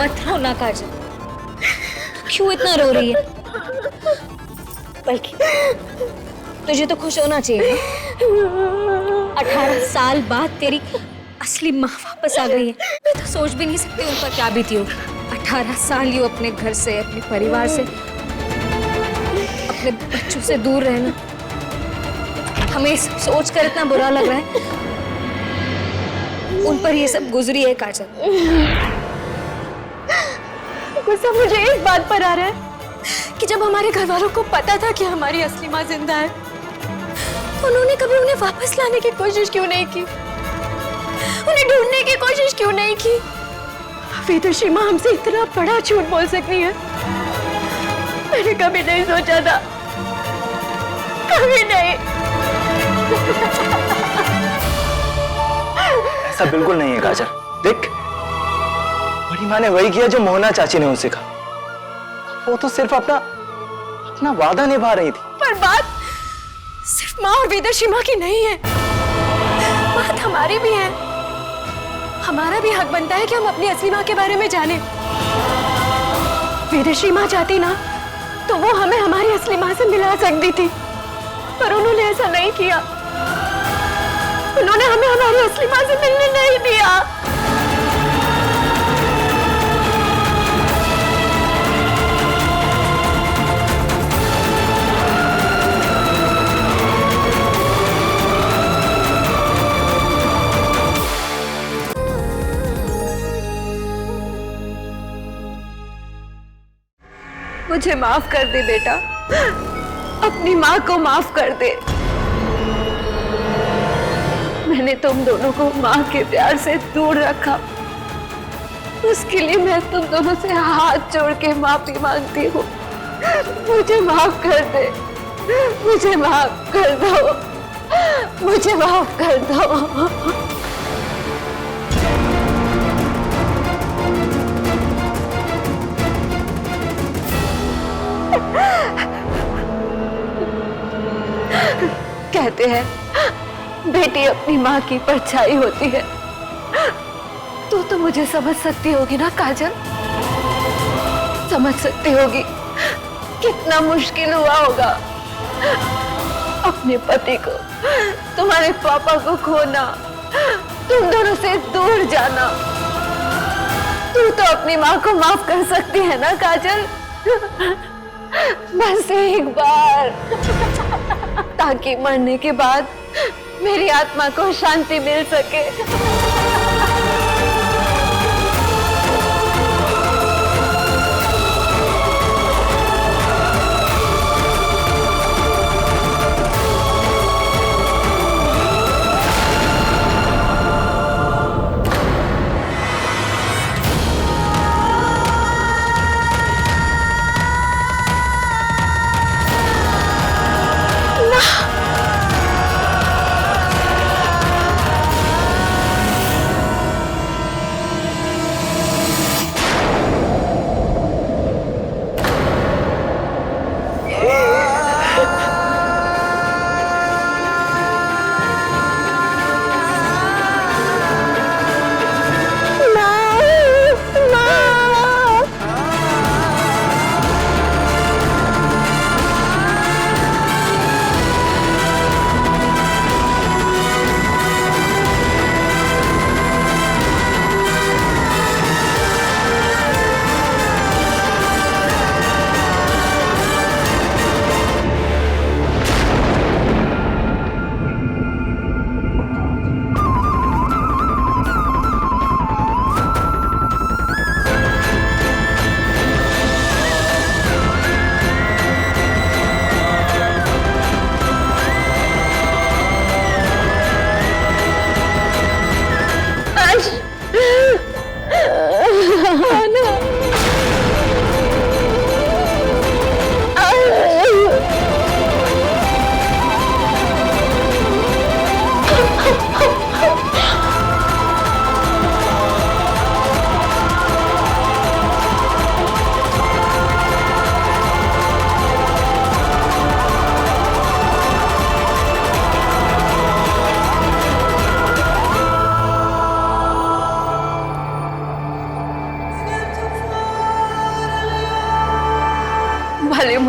मत रो ना काजल, क्यों इतना रो रही है? बल्कि तुझे तो खुश होना चाहिए ना। 18 साल बाद तेरी असली माँ वापस आ गई है। मैं तो सोच भी नहीं सकती उन पर क्या बीती होगी। 18 साल यूं अपने घर से, अपने परिवार से, अपने बच्चों से दूर रहना, हमें सब सोच कर इतना बुरा लग रहा है। उन पर ये सब गुजरी है काजल। गुस्सा मुझे एक बात पर आ रहा है कि जब हमारे घर वालों को पता था कि हमारी असली माँ जिंदा है, तो उन्होंने कभी उन्हें वापस लाने की कोशिश क्यों नहीं की? उन्हें ढूंढने की कोशिश क्यों नहीं की? विदुषी माँ हमसे इतना बड़ा झूठ बोल सकती है, मैंने कभी नहीं सोचा था, कभी नहीं। ऐसा बिल्कुल नहीं है काजल। देख, बड़ी माँ ने वही किया जो मोहना चाची ने उनसे कहा। वो तो सिर्फ अपना वादा निभा रही थी। पर बात सिर्फ माँ और विदुषी माँ की नहीं है, बात हमारी भी है। हमारा भी हक बनता है कि हम अपनी असली माँ के बारे में जानें। विदुषी माँ चाहती ना तो वो हमें हमारी असली माँ से मिला सकती थी, पर उन्होंने ऐसा नहीं किया। उन्होंने हमें हमारी असली माँ से मिलने नहीं दिया। मुझे माफ कर दे बेटा, अपनी माँ को माफ कर दे। मैंने तुम दोनों को माँ के प्यार से दूर रखा, उसके लिए मैं तुम दोनों से हाथ जोड़ के माफी मांगती हूँ। मुझे माफ कर दे, मुझे माफ कर दो, मुझे माफ कर दो। कहते हैं बेटी अपनी माँ की परछाई होती है। तू तो मुझे समझ सकती होगी ना काजल, समझ सकती होगी कितना मुश्किल हुआ होगा अपने पति को, तुम्हारे पापा को खोना, तुम दोनों से दूर जाना। तू तो अपनी माँ को माफ कर सकती है ना काजल, बस एक बार, ताकि मरने के बाद मेरी आत्मा को शांति मिल सके।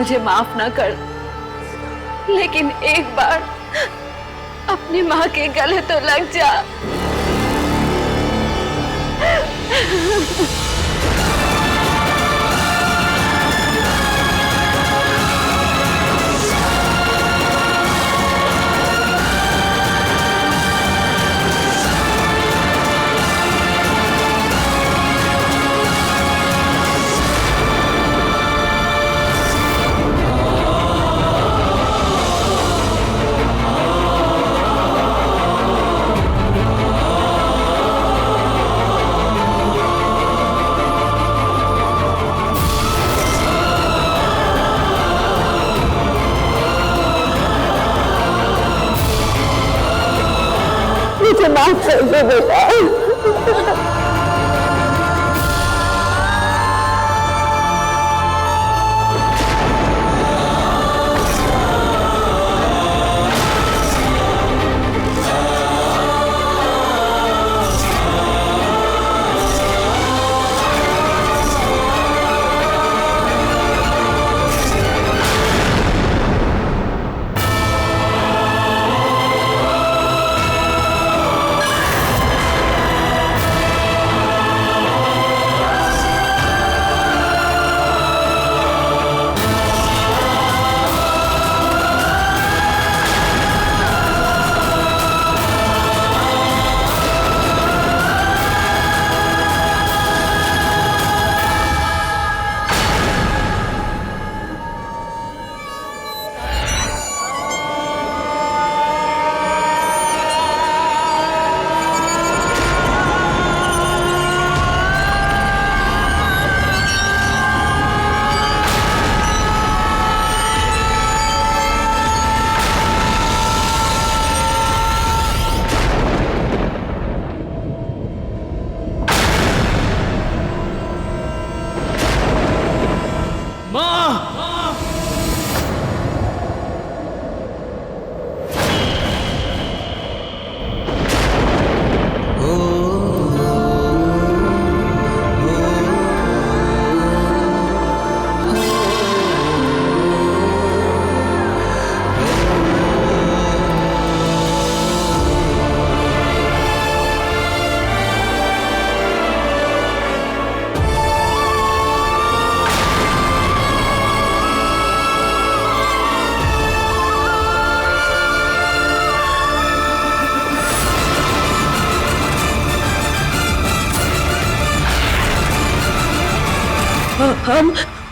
मुझे माफ ना कर, लेकिन एक बार अपनी माँ के गले तो लग जा। मुझे माफ कर दे बेटा।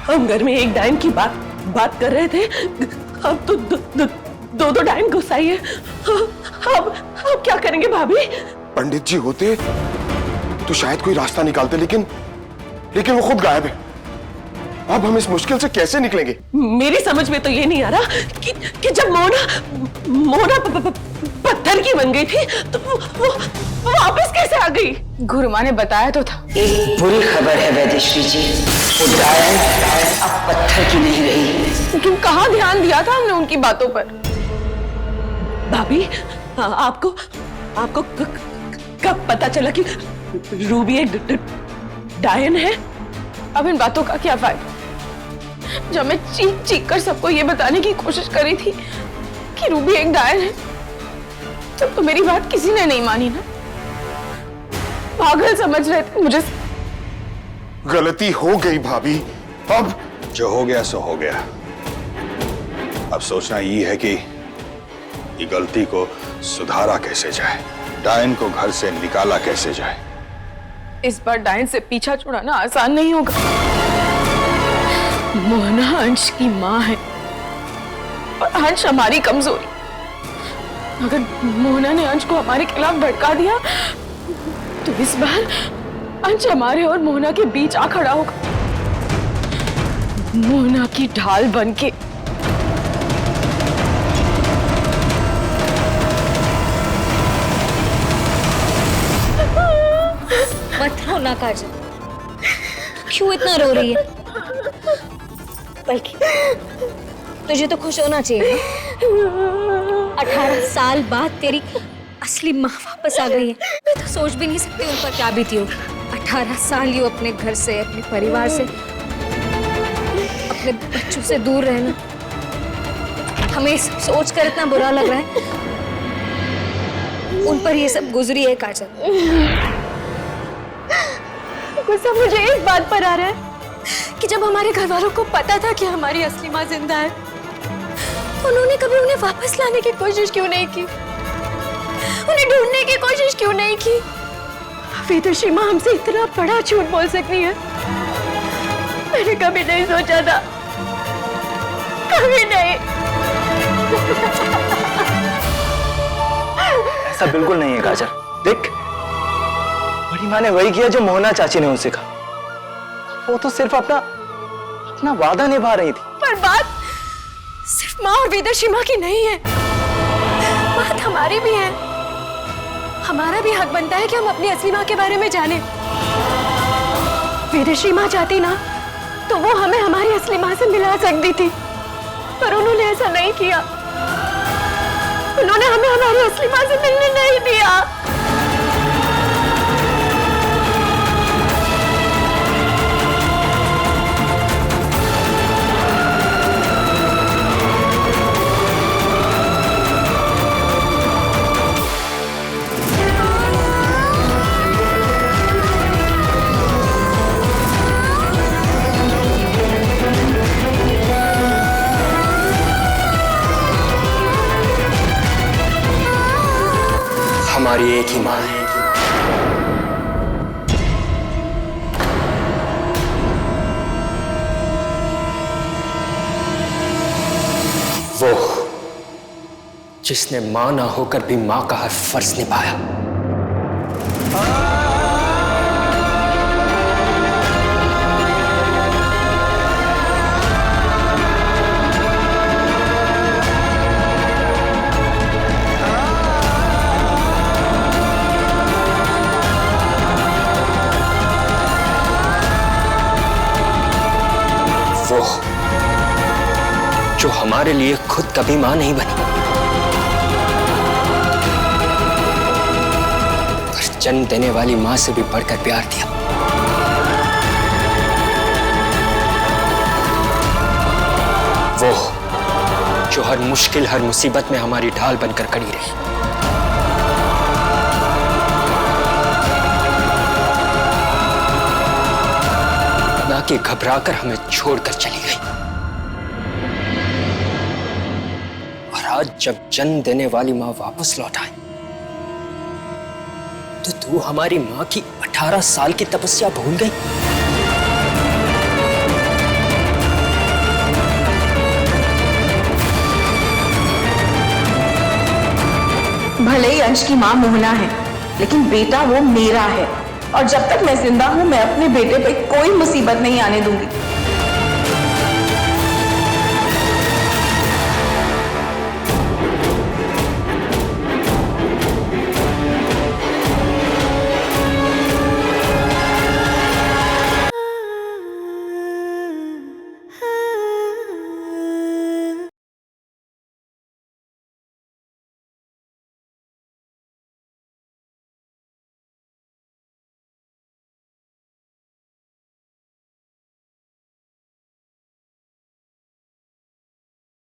हम घर में एक डायन की बात कर रहे थे। अब तो दो डायन घुस आई है। अब क्या करेंगे भाभी? पंडित जी होते तो शायद कोई रास्ता निकालते, लेकिन वो खुद गायब है। अब हम इस मुश्किल से कैसे निकलेंगे? मेरी समझ में तो ये नहीं आ रहा कि जब मोना पत्थर की बन गई थी तो वो वापस कैसे आ गई? गुरुमा ने बताया तो था। एक बुरी खबर है वैदेश्वरी जी, वो डायन अब पत्थर की नहीं रही। लेकिन कहाँ ध्यान दिया था हमने उनकी बातों पर? भाभी, आपको कब पता चला कि रूबी एक डायन है? अब इन बातों का क्या फायदा जब मैं चीख कर सबको ये बताने की कोशिश करी थी कि रूबी एक डायन है, तब तो मेरी बात किसी ने नहीं मानी ना। पागल समझ रहे थे मुझे। गलती हो गई भाभी, अब जो हो गया सो हो गया। अब सोचना ये है कि ये गलती को सुधारा कैसे जाए, डायन को घर से निकाला कैसे जाए। इस बार डायन से पीछा छुड़ाना आसान नहीं होगा। मोहना अंश की माँ है और अंश हमारी कमजोरी। अगर मोहना ने अंश को हमारे खिलाफ भड़का दिया तो इस बार अंश हमारे और मोहना के बीच आ खड़ा होगा, मोहना की ढाल बनके। मत रो ना काजल, क्यों इतना रो रही है? बल्कि तुझे तो खुश होना चाहिए। 18 साल बाद तेरी असली माँ वापस आ गई है। मैं तो सोच भी नहीं सकती उन पर क्या बीती होगी। 18 साल यूं अपने घर से, अपने परिवार से, अपने बच्चों से दूर रहना। हमें सोच कर इतना बुरा लग रहा है। उन पर ये सब गुजरी है काजल। गुस्सा मुझे इस बात पर आ रहा है कि जब हमारे घर वालों को पता था कि हमारी असली माँ जिंदा है, तो उन्होंने कभी उन्हें वापस लाने की कोशिश क्यों नहीं की? उन्हें ढूंढने की कोशिश क्यों नहीं की? वेदश्री माँ हमसे इतना बड़ा झूठ बोल सकती है, मैंने कभी नहीं सोचा था, कभी नहीं। ऐसा बिल्कुल नहीं है काजल। देख, बड़ी माँ ने वही किया जो मोहना चाची ने उनसे कहा। वो तो सिर्फ अपना वादा निभा रही थी। पर बात सिर्फ माँ और वेदश्री माँ की नहीं है, बात हमारी भी है। हमारा भी हक बनता है कि हम अपनी असली माँ के बारे में जानें। वेदश्री माँ चाहती ना तो वो हमें हमारी असली माँ से मिला सकती थी, पर उन्होंने ऐसा नहीं किया। उन्होंने हमें हमारी असली माँ से मिलने नहीं दिया। हमारी एक ही मां है। वो जिसने मां ना होकर भी मां का हर फर्ज निभाया। वो जो हमारे लिए खुद कभी मां नहीं बनी, पर जन्म देने वाली मां से भी बढ़कर प्यार दिया। वो जो हर मुश्किल, हर मुसीबत में हमारी ढाल बनकर खड़ी रही। ना कि घबराकर हमें छोड़कर चली गई। और आज जब जन्म देने वाली मां वापस लौट आई, तो तू हमारी मां की 18 साल की तपस्या भूल गई। भले ही अंश की मां मोहना है, लेकिन बेटा वो मेरा है, और जब तक मैं जिंदा हूं मैं अपने बेटे पे कोई मुसीबत नहीं आने दूंगी।